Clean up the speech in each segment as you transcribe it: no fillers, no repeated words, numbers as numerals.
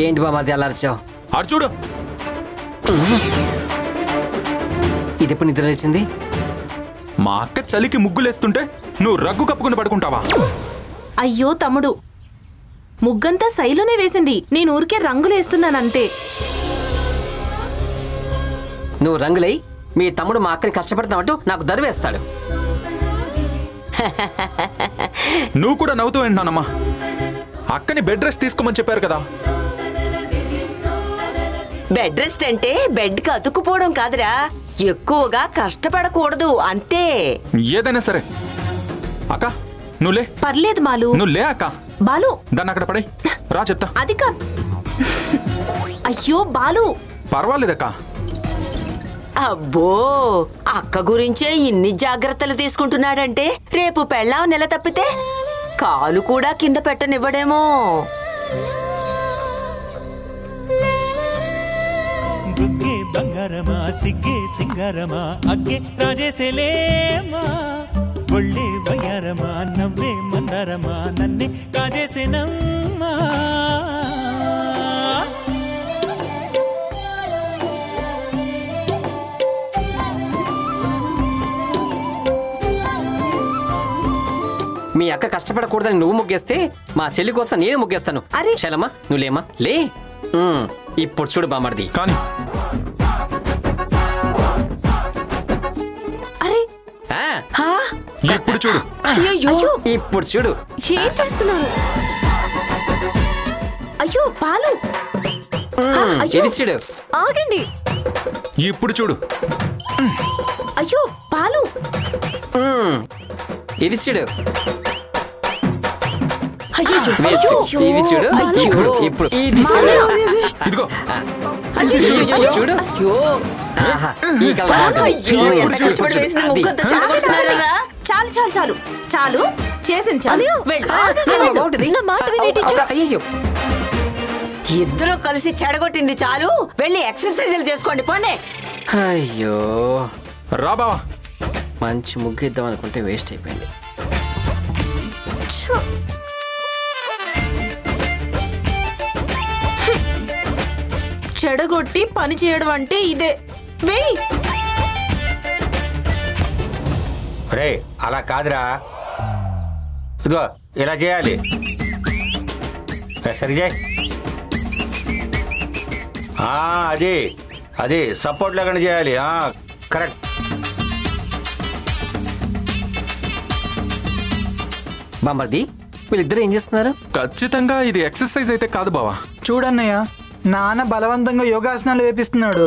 ఏంటి బామర్ది అలా అరిచావు? అటు చూడు. ఇది ఎప్పుడు నిద్ర లేచింది? మా అక్క చలికి ముగ్గులేస్తుంటే నువ్వు రగ్గు కప్పుకుని పడుకుంటావా? అయ్యో తమ్ముడు, ముగ్గంతా శైలునే వేసింది, నేను ఊరికే రంగులేస్తున్నానంతే. నువ్వు రంగులై మీ తమ్ముడు మా అక్కని కష్టపడతామంటూ నాకు దరివేస్తాడు. నువ్వు కూడా నవ్వుతూ వింటున్నానమ్మా. అక్కని బెడ్ రెస్ట్ తీసుకోమని చెప్పారు కదా. బెడ్ రెస్ట్ అంటే బెడ్కి అతుక్కుపోవడం కాదురా, ఎక్కువగా కష్టపడకూడదు అంతే. ఏదైనా సరే అక్క నువ్వు లే. పర్లేదు బాలు. నువ్వు లే అక్క. బాలు దాన్ని అక్కడ పడే రా చెప్తా. అది కాదు. అయ్యో బాలు. పర్వాలేదక్క. అబ్బో, అక్క గురించే ఇన్ని జాగ్రత్తలు తీసుకుంటున్నాడంటే రేపు పెళ్ళాం నెల తప్పితే కాలు కూడా కింద పెట్టనివ్వడేమో. బుగ్గే బంగారమా సిగ్గే సింగారమా అగ్గే రాజేసేలేమా, ఒళ్ళే వయ్యారమా నవ్వే మందారమా నన్నే కాజేసేనమ్మా. మీ అక్క కష్టపడకూడదని నువ్వు ముగ్గేస్తే మా చెల్లి కోసం నేను ముగ్గేస్తాను. అరే శైలమ్మా నువ్వు లేమా లే. ఇప్పుడు చూడు బామర్ది. కానీ అరే ఇప్పుడు చూడు. అయ్యో ఇప్పుడు చూడు. ఏం చేస్తున్నారు? అయ్యో బాలు. ఇది చూడు. ఆగండి. ఇప్పుడు చూడు. అయ్యో బాలు. ఇది చూడు. వేస్ట్. ఇది చూడు. ఇప్పుడు ఇది చూడు. ఇదిగో చూడు. ఈ చాలు చాలు చాలు చాలు చేసింది చాలు. అయ్యో ఇద్దరు కలిసి చెడగొట్టింది చాలు, వెళ్ళి ఎక్సర్సైజులు చేసుకోండి పోండి. అయ్యో రా బావా. మంచి ముగ్గు ఇద్దాం అనుకుంటే వేస్ట్ అయిపోయింది. చెడగొట్టి పని చేయడం అంటే ఇదే. వెయ్యి. రే అలా కాదురా, ఇదిగో ఇలా చేయాలి. సరిజాయ్. అది అది సపోర్ట్ లేకుండా చేయాలి. కరెక్ట్. బామర్ది వీళ్ళిద్దరు ఏం చేస్తున్నారు? ఖచ్చితంగా ఇది ఎక్సర్సైజ్ అయితే కాదు బావా. చూడన్నయ్య, నాన్న బలవంతంగా యోగాసనాలు వేపిస్తున్నాడు.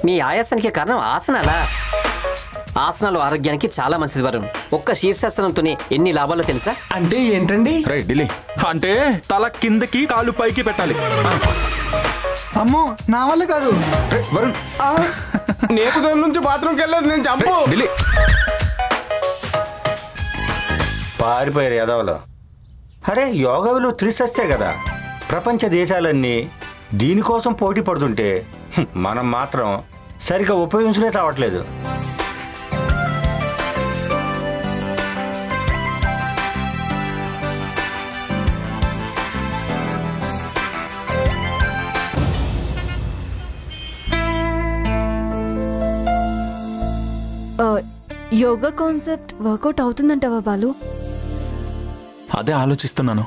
మీ ఆయాసానికి కారణం ఆసనాలా? ఆసనాలు ఆరోగ్యానికి చాలా మంచిది వరుణ్. ఒక్క శీర్షాసనంతోనే ఎన్ని లాభాలు తెలుసా? అంటే ఏంటండి? రైట్ ఢిల్లీ. అంటే తల కిందకి కాళ్ళు పైకి పెట్టాలి. అమ్మో నా వల్ల కాదు. వరుణ్ నేపుదం నుంచి బాత్రూమ్కి వెళ్ళదు, నేను చంపు. ఢిల్లీ పారిపోయారు యాదవలో. అరే యోగా విలువ తెలిసొస్తే కదా. ప్రపంచ దేశాలన్నీ దీనికోసం పోటీ పడుతుంటే మనం మాత్రం సరిగా ఉపయోగించలే తావట్లేదు. యోగా కాన్సెప్ట్ వర్కౌట్ అవుతుందంటావా బాలు? అదే ఆలోచిస్తున్నాను.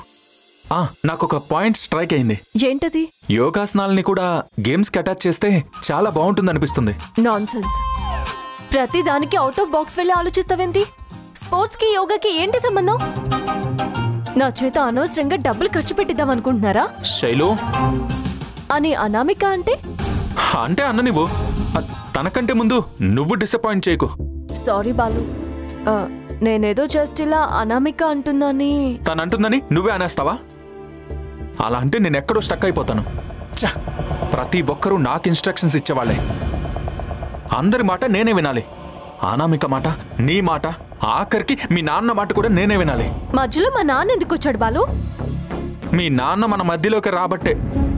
నాకు ఒక పాయింట్ స్ట్రైక్ అయింది. ఏంటది? యోగాసనాలని కూడా గేమ్స్ కి అటాచ్ చేస్తే చాలా బాగుంటుంది అనిపిస్తుంది. నాన్సెన్స్. ప్రతి దానికి అవుట్ ఆఫ్ బాక్స్ వెళ్ళి ఆలోచిస్తావేంటి? స్పోర్ట్స్ కి యోగాకి ఏంటి సంబంధం? నా చేత అనవసరంగా డబ్బులు ఖర్చు పెట్టిద్దాం అనుకుంటున్నారా? శైలు అని అనామిక అంటే అన్న నువ్వు తనకంటే ముందు నువ్వు డిసప్పాయింట్ చేయకు. సారీ బాలు, నేనేదో జస్ట్ ఇలా అనామిక అంటుందని. తనంటుందని నువ్వే అనేస్తావా? అలా అంటే నేను ఎక్కడో స్టక్ అయిపోతాను. ప్రతి ఒక్కరూ నాకు ఇన్స్ట్రక్షన్స్ ఇచ్చేవాళ్లే. అందరి మాట నేనే వినాలి. అనామిక మాట, నీ మాట, ఆఖరికి మీ నాన్న మాట కూడా నేనే వినాలి. మధ్యలో మా నాన్న ఎందుకు వచ్చాడు బాలు? మీ నాన్న మన మధ్యలోకి రాబట్టే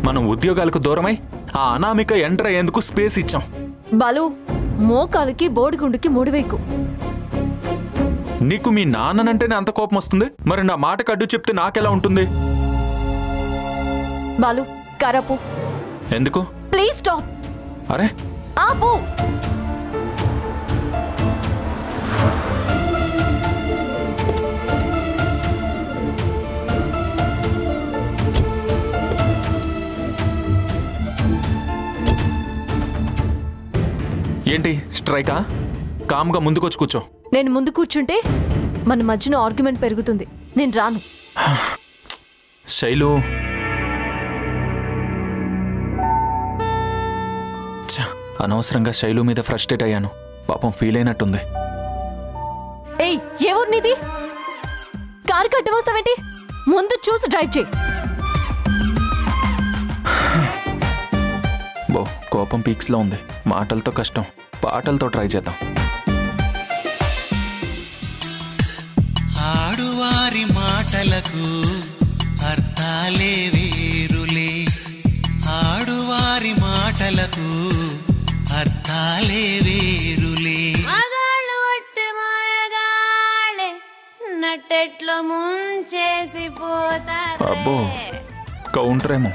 మనం ఉద్యోగాలకు దూరమై ఆ అనామిక ఎంటర్ అయ్యేందుకు స్పేస్ ఇచ్చాం. బాలు, మోకాలికి బోడిగుండుకి ముడివేకు. నీకు మీ నాన్ననంటేనే అంత కోపం వస్తుంది, మరి నా మాటకు అడ్డు చెప్తే నాకెలా ఉంటుంది? బాలు కరాపు. ఎందుకు? Please stop. అరే ఆపు. ఏంటి స్ట్రైకా? కామ్గా ముందుకొచ్చి కూర్చో. నేను ముందు కూర్చుంటే మన మధ్యన ఆర్గ్యుమెంట్ పెరుగుతుంది. నేను రాను. శైలు, అనవసరంగా శైలు మీద ఫ్రస్ట్రేట్ అయ్యాను. పాపం ఫీల్ అయినట్టుంది. ఏయ్, ఏ ఊరు నీది? కారు కట్టి వస్తావేంటి? ముందు చూసి డ్రైవ్ చేయి. బో, కోపం పీక్స్లో ఉంది. మాటలతో కష్టం, పాటలతో ట్రై చేద్దాం. ఆడువారి మాటలకు అర్థాలే వేరులే, ఆడువారి మాటలకు అర్థాలే వేరులే. మగాళ్ళు ఒట్టి మాయగాళ్ళే నట్టెట్లో ముంచేసి పోతారు. అబ్బో, కౌంటరేమో.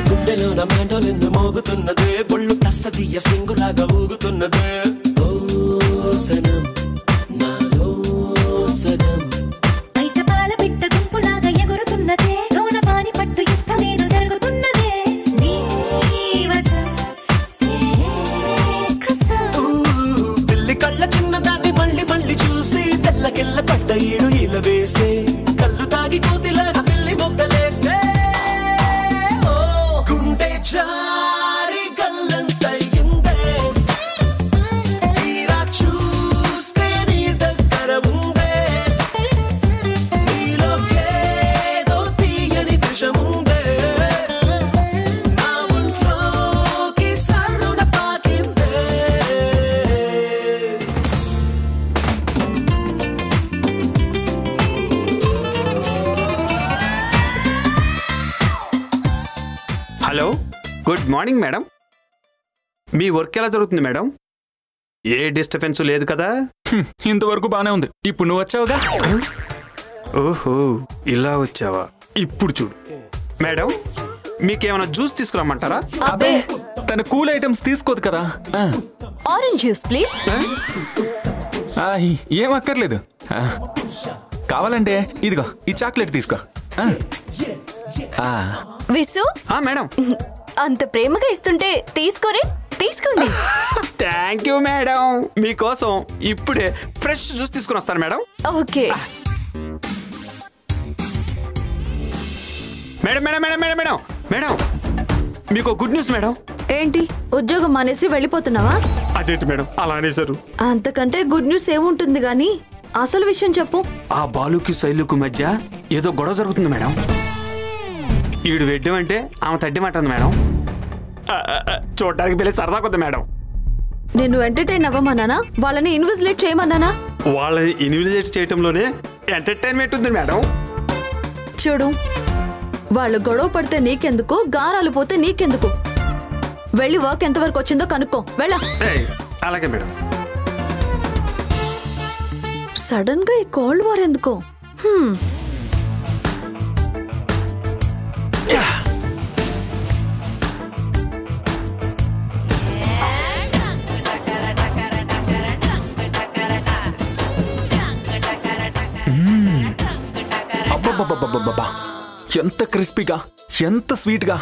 గుండెలోన మెండోలిన్ను మోగుతున్నదే, బొళ్ళు కస్తదీయ స్ప్రింగులాగా ఊగుతున్నదే. ఓ సనం నాలో సనం, బయట పాల పిట్ట గుంపులాగా ఎగురుతున్నదే, లోన పాని పట్టు యుద్ధమేదో జరుగుతున్నదే. నీ వసం పిల్లి కళ్ళ చిన్నదాన్ని మళ్ళీ మళ్ళీ చూసి తెల్లకెళ్ళ పడ్డ ఈడు ఇలా వేసే, కళ్ళు తాగి కోతిలాగా పిల్లి మొగ్గలేసే. జారి గల్లంతయిందే, తీరా చూస్తే నీ దగ్గర ఉందే, నీలో ఏదో తీయని విషముందే, నా ఒంట్లోకి సర్రున పాకిందే. Hello, good morning madam. మీ వర్క్ ఎలా జరుగుతుంది మేడం? ఏ డిస్టర్బెన్స్ లేదు కదా? ఇంతవరకు బానే ఉంది. ఇప్పుడు నువ్వు వచ్చావుగా. ఓహో, ఇలా వచ్చావా? ఇప్పుడు చూడు మేడం, మీకేమైనా జ్యూస్ తీసుకురమ్మంటారా? అబ్బే, తన కూల్ ఐటమ్స్ తీసుకోదు కదా. Orange juice please. ఏం అక్కర్లేదు. కావాలంటే ఇదిగో ఈ చాక్లెట్ తీసుకో. విసు మేడం, అంత ప్రేమగా ఇస్తుంటే తీసుకోరే, తీసుకోండి. Thank you madam. మీకోసం ఇప్పుడే ఫ్రెష్ జ్యూస్ తీసుకుని వస్తాను madam. Okay madam madam madam madam madam madam మీకు గుడ్ న్యూస్ మేడం. ఏంటి, ఉద్యోగం మానేసి వెళ్ళిపోతున్నావా? అది అదేంటి మేడం అలా అనేసారు? అంతకంటే గుడ్ న్యూస్ ఏముంటుంది గాని అసలు విషయం చెప్పు. ఆ బాలుకి శైలుకు మధ్య ఏదో గొడవ జరుగుతుంది మేడం. ఈడు వెడ్డం అంటే ఆమె తడ్డిమంటుంది మేడం. చూడడానికి పెళ్లి సరదా కొద్ది మేడం. నేను ఎంటర్టైన్ అవ్వమన్నానా, వాళ్ళని ఇన్విజిలేట్ చేయమన్నానా? వాళ్ళని ఇన్విజిలేట్ చేయటంలోనే ఎంటర్టైన్మెంట్ ఉంది మేడం. చూడు, వాళ్ళు గొడవ పడితే నీకెందుకు, గారాలు పోతే నీకెందుకు? వెళ్ళి వర్క్ ఎంతవరకు వచ్చిందో కనుక్కో. వెళ్ళ. అలాగే మేడం. సడన్ గా ఈ కోల్డ్ వార్ ఎందుకో? అబ్బబ్బబ్బబ్బబ్బబ్బా, ఎంత క్రిస్పీగా, ఎంత స్వీట్గా,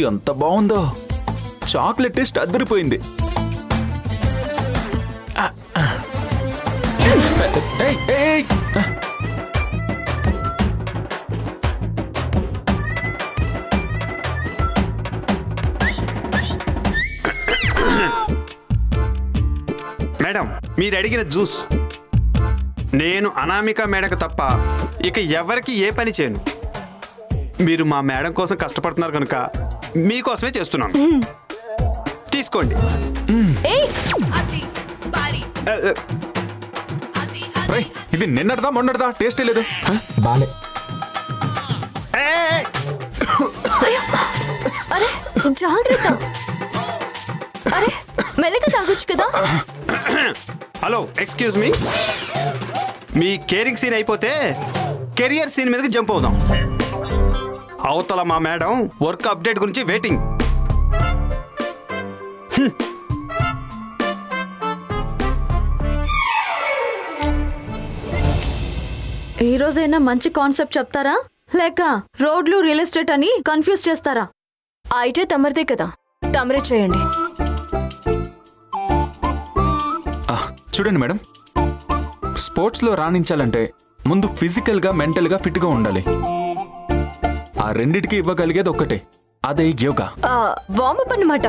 ఎంత బాగుందో. చాక్లెట్ టేస్ట్ అదిరిపోయింది. ఏయ్, ఏయ్. మేడం, మీరు అడిగిన జ్యూస్ నేను అనామిక మేడకు తప్ప ఇక ఎవరికి ఏ పని చేయను. మీరు మా మేడం కోసం కష్టపడుతున్నారు కనుక మీకోసమే చేస్తున్నాను. తీసుకోండి. ఇది నిన్నటిదా మొన్నటిదా టేస్టే లేదు. బాలే. అరే జాగ్రత్త. అరే మెల్లగా తాగొచ్చు కదా. Hello, excuse me. మీ కేరింగ్ సీన్ అయిపోతే కెరియర్ సీన్ మీదకి జంప్ అవుదాం. అవతల మా మేడం వర్క్ అప్డేట్ గురించి వెయిటింగ్. ఈ రోజైనా మంచి కాన్సెప్ట్ చెప్తారా, లేక రోడ్లు రియల్ ఎస్టేట్ అని కన్ఫ్యూజ్ చేస్తారా? అయితే తమరిదే కదా, తమరే చేయండి. చూడండి మేడం, స్పోర్ట్స్లో రాణించాలంటే ముందు ఫిజికల్గా మెంటల్గా ఫిట్గా ఉండాలి. ఆ రెండిటికి ఇవ్వగలిగేది ఒక్కటే, అదే యోగా. వార్మప్ అన్నమాట.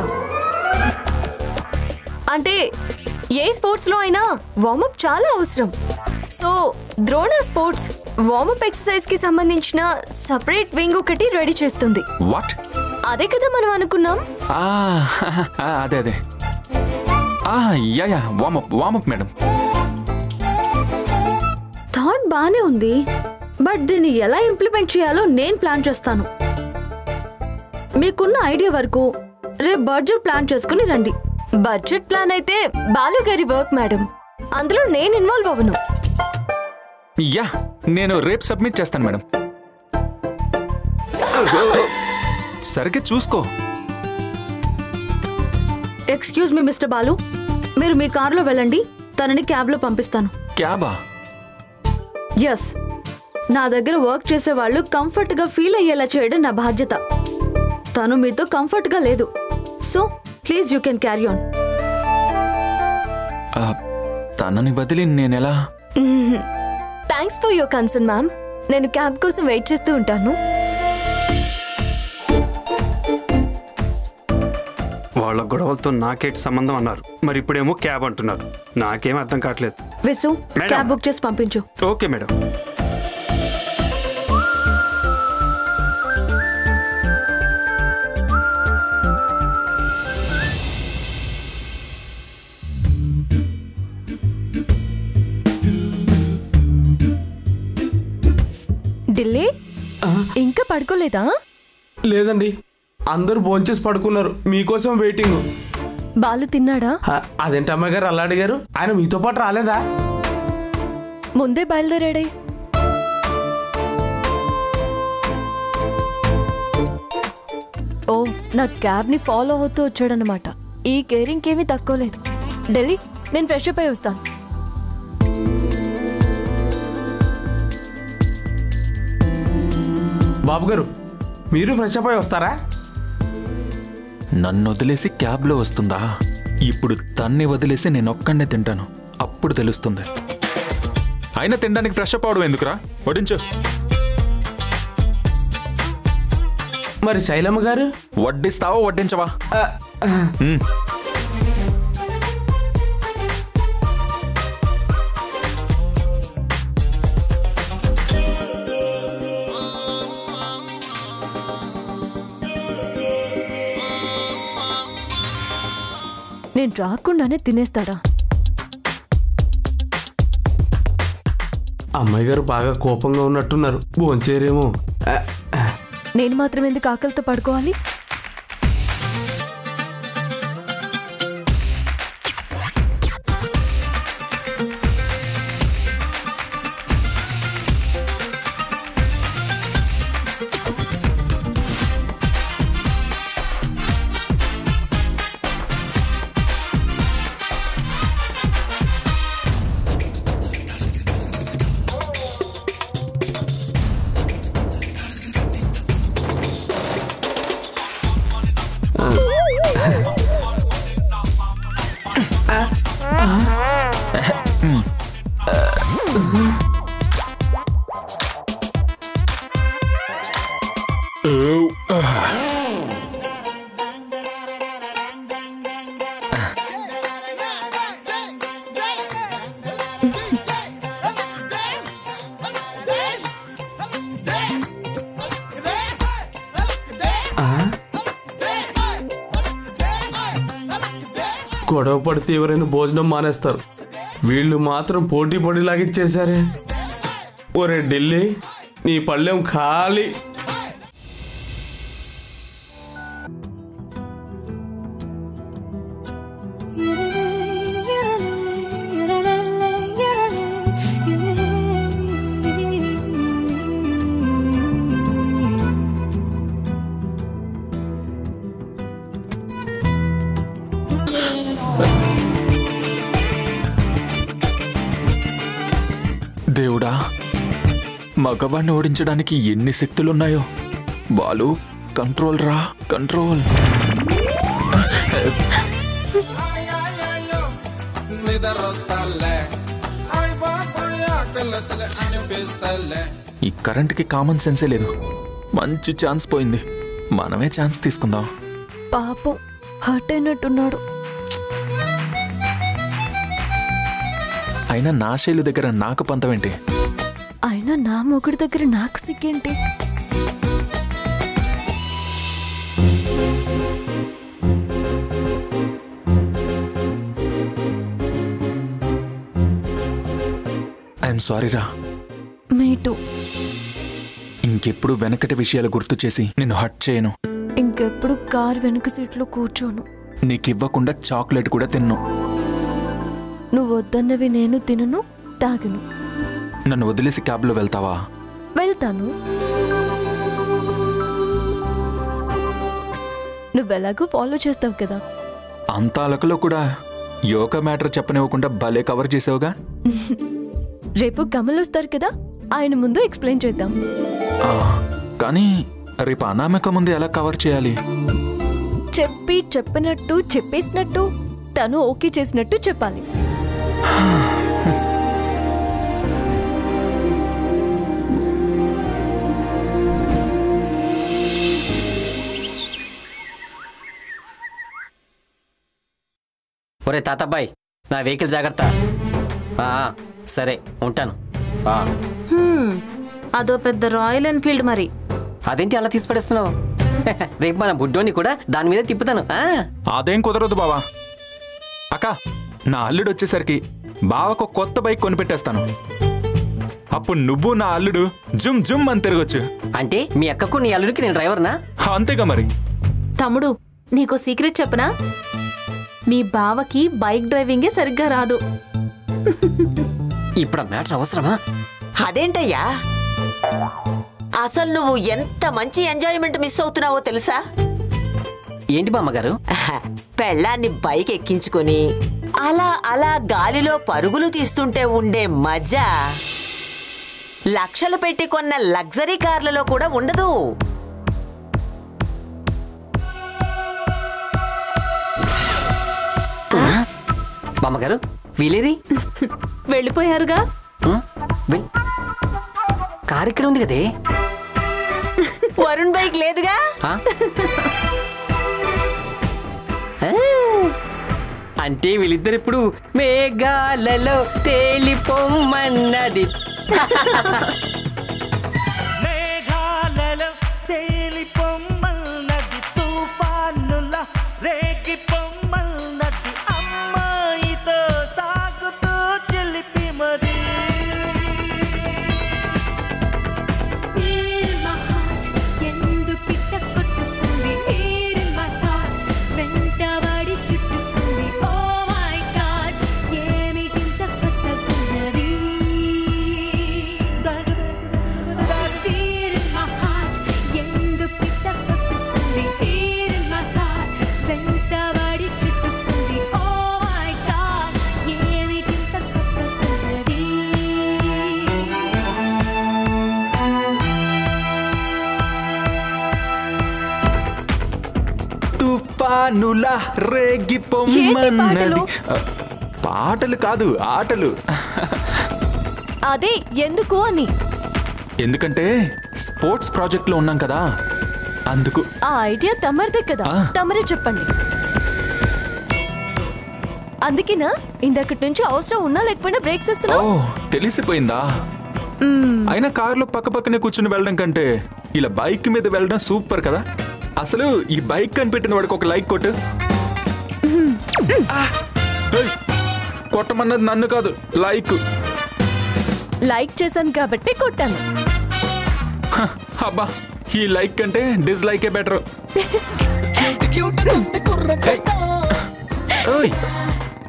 అంటే ఏ స్పోర్ట్స్లో అయినా వార్మప్ చాలా అవసరం. So Drona sports warmup exercise కి సంబంధించిన సపరేట్ వింగ్ ఒకటి రెడీ చేస్తుంది. వాట్? అదే కదా మనం అనుకున్నాం. అదే అదే. Yeah warm up madam. థాట్ బానే ఉంది, బట్ దీన్ని ఎలా ఇంప్లిమెంట్ చేయాలో నేను ప్లాన్ చేస్తాను. మీకున్న ఐడియా వరకు రేపు బడ్జెట్ ప్లాన్ చేసుకుని రండి. బడ్జెట్ ప్లాన్ అయితే బాలు గారి వర్క్ మేడం, అందులో నేను ఇన్వాల్వ్ అవ్వను. యా, నేను రేపు సబ్మిట్ చేస్తాను మేడం. సరిగ్గా చూసుకో. ఎక్స్క్యూజ్ మీ మిస్టర్ బాలు, మీరు మీ కారులో వెళ్ళండి, తనని క్యాబ్లో పంపిస్తాను. క్యాబా? ఎస్, నా దగ్గర వర్క్ చేసే వాళ్ళు కంఫర్ట్గా ఫీల్ అయ్యేలా చేయడం నా బాధ్యత. తను మీతో కంఫర్ట్గా లేదు, so please you can carry on. తనని వదిలి నేనెలా? Thanks for your concern ma'am. నేను క్యాబ్ కోసం వెయిట్ చేస్తూ ఉంటాను. వాళ్ళ గొడవలతో నాకేటి సంబంధం అన్నారు, మరి ఇప్పుడేమో క్యాబ్ అంటున్నారు. నాకేం అర్థం కావట్లేదు. విసు, క్యాబ్ బుక్ చేసి పంపించు. Okay madam. ఢిల్లీ ఇంకా పడుకోలేదా? లేదండి, అందరూ భోంచేసి పడుకున్నారు, మీకోసం వెయిటింగ్. బాలు తిన్నాడా? అదేంటి అమ్మాయి గారు అలా అడిగారు? ఆయన మీతో పాటు రాలేదా? ముందే బయలుదేరాడే. ఓ, నా క్యాబ్ ని ఫాలో అవుతూ వచ్చాడనమాట. ఈ కేరింగ్ ఏమీ తక్కువ లేదు. ఢిల్లీ, నేను ఫ్రెష్ అప్ అయి వస్తాను. బాబు గారు, మీరు ఫ్రెష్ అప్ అయి వస్తారా? నన్ను వదిలేసి క్యాబ్లో వస్తుందా? ఇప్పుడు తన్ని వదిలేసి నేను ఒక్కడే తింటాను, అప్పుడు తెలుస్తుంది. అయినా తినడానికి ఫ్రెష్ అప్ అవడం ఎందుకురా? వడ్డించు. మరి శైలమ్మ గారు? వడ్డిస్తావా వడ్డించవా? నేను రాకుండానే తినేస్తాడా? అమ్మాయి గారు బాగా కోపంగా ఉన్నట్టున్నారు, భోంచేరేమో. నేను మాత్రం ఎందుకు ఆకలితో పడుకోవాలి? గొడవ పడితే ఎవరైనా భోజనం మానేస్తారు, వీళ్ళు మాత్రం పోటీ లాగిచ్చేశారే. ఒరే ఢిల్లీ, నీ పళ్ళెం ఖాళీ. దేవుడా, మగవాణ్ణి ఓడించడానికి ఎన్ని శక్తులున్నాయో. బాలు, కంట్రోల్ రా, కంట్రోల్. ఈ కరెంట్కి కామన్ సెన్సే లేదు. మంచి ఛాన్స్ పోయింది, మనమే ఛాన్స్ తీసుకుందాం. పాపం హర్ట్ అయినట్టున్నాడు. అయినా నా శైలు దగ్గర నాకు పంతమేంటి? అయినా నా మొగుడి దగ్గర నాకు సిగ్గేంటి? ఐఎమ్ సారీ రా. మీటు. ఇంకెప్పుడు వెనకటి విషయాలు గుర్తు చేసి నిన్ను హర్ట్ చేయను. ఇంకెప్పుడు కార్ వెనుక సీట్లో కూర్చోను. నీకివ్వకుండా చాక్లెట్ కూడా తిన్ను. నువ్వు వద్దన్నవి నేను తినను, తాగను. నన్ను వదిలేసి క్యాబ్లో వెళ్తావా? వెళ్తాను. నువ్వెలాగూ ఫాలో చేస్తావు కదా. అంత అలకలో కూడా యోగా మ్యాటర్ చెప్పనివ్వకుండా భలే కవర్ చేసావుగా. రేపు కమల్ వస్తారు కదా, ఆయన ముందు ఎక్స్ప్లెయిన్ చేద్దాం. కానీ రేపు అనామిక ముందు ఎలా కవర్ చేయాలి? చెప్పినట్టు చెప్పేసినట్టు తను ఓకే చేసినట్టు చెప్పాలి. ఒరే తాతబ్బాయ్, నా వెహికల్ జాగ్రత్త. సరే ఉంటాను. అదో పెద్ద రాయల్ ఎన్ఫీల్డ్ మరి. అదేంటి అలా తీసి పడేస్తున్నావు? రేపు మన బుడ్డోని కూడా దాని మీద తిప్పుతాను. అదేం కుదరదు బావా. అక్క, నా అల్లుడు వచ్చేసరికి బావకు కొత్త బైక్ కొనిపెట్టేస్తాను. అప్పుడు నువ్వు నా అల్లుడు జుమ్ జుమ్ అని తిరగొచ్చు. అంటే మీ అక్కకు నీ అల్లుడికి నేను డ్రైవర్నా? అంతేగా మరి. తమ్ముడు, నీకో సీక్రెట్ చెప్పనా? మీ బావకి బైక్ డ్రైవింగే సరిగ్గా రాదు. ఇప్పుడు ఆ మ్యాటర్ అవసరమా? అదేంటయ్యా, అసలు నువ్వు ఎంత మంచి ఎంజాయ్మెంట్ మిస్ అవుతున్నావో తెలుసా? ఏంటి బామ్మగారు? పెళ్ళాన్ని బైక్ ఎక్కించుకొని అలా అలా గాలిలో పరుగులు తీస్తుంటే ఉండే మజా లక్షలు పెట్టి కొన్న లగ్జరీ కార్లలో కూడా ఉండదు. బామ్మగారు, వీలేది? వెళ్ళిపోయారుగా. కారు ఇక్కడ ఉంది కదే. వరుణ్ బైక్ లేదుగా. అంటే వీళ్ళిద్దరు ఇప్పుడు మేఘాలలో తేలిపోమన్నది. మేఘాలలో తేలిపోమన్నది, తుఫానుల రేగిపోమన్నది. వానుల రేగి పొమ్మన్నది. పాటలు కాదు, ఆటలు. అదే ఎందుకు అని. ఎందుకంటే స్పోర్ట్స్ ప్రాజెక్ట్ లో ఉన్నాం కదా, అందుకు. ఆ ఐడియా తమరిదే కదా, తమరే చెప్పండి. అందుకేనా ఇందక్కడి నుంచి అవసరం ఉన్నా లేకపోయినా బ్రేక్స్ ఇస్తున్నావు? తెలిసిపోయిందా? అయినా కారులో పక్క పక్కనే కూర్చుని వెళ్ళడం కంటే ఇలా బైక్ మీద వెళ్ళడం సూపర్ కదా. అసలు ఈ బైక్ కనిపెట్టిన వాడికి ఒక లైక్ కొట్టు. కొట్టమన్నది నన్ను కాదు, లైక్. లైక్ చేశాను కాబట్టి కొట్టాను. అబ్బా, ఈ లైక్ కంటే డిస్లైకే బెటర్.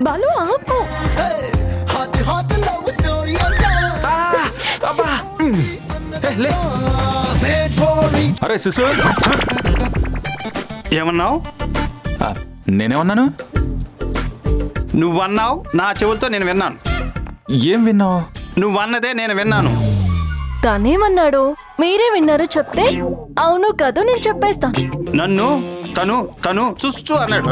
బాలు ఆపు. అరే శిశు, ఏమన్నావు? నేనేమన్నాను? నువ్వన్నావు, నా చెవులతో నేను విన్నాను. ఏం విన్నావు? నువ్వన్నదే నేను విన్నాను. తనేమన్నాడు మీరే విన్నారు చెప్తే? అవును కాదు నేను చెప్పేస్తాను. నన్ను తను చూస్తూ అన్నాడు.